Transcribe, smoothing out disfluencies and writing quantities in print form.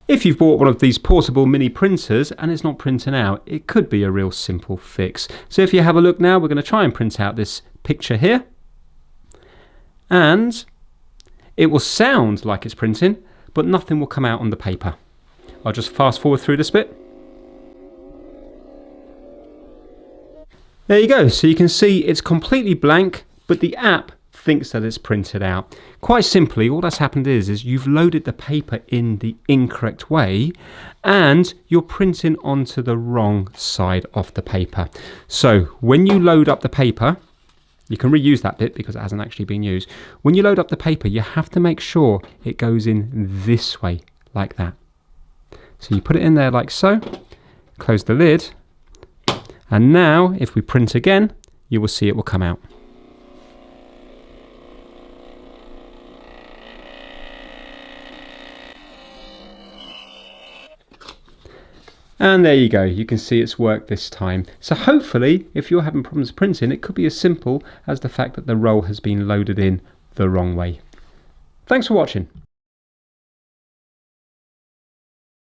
If you've bought one of these portable mini printers and it's not printing out, it could be a real simple fix. So if you have a look now, we're going to try and print out this picture here. And it will sound like it's printing, but nothing will come out on the paper. I'll just fast forward through this bit. There you go. So you can see it's completely blank, but the app thinks that it's printed out. Quite simply, all that's happened is you've loaded the paper in the incorrect way and you're printing onto the wrong side of the paper. So when you load up the paper, you can reuse that bit because it hasn't actually been used. When you load up the paper, you have to make sure it goes in this way, like that. So you put it in there like so, close the lid, and now if we print again, you will see it will come out. And there you go, you can see it's worked this time. So hopefully, if you're having problems printing, it could be as simple as the fact that the roll has been loaded in the wrong way. Thanks for watching.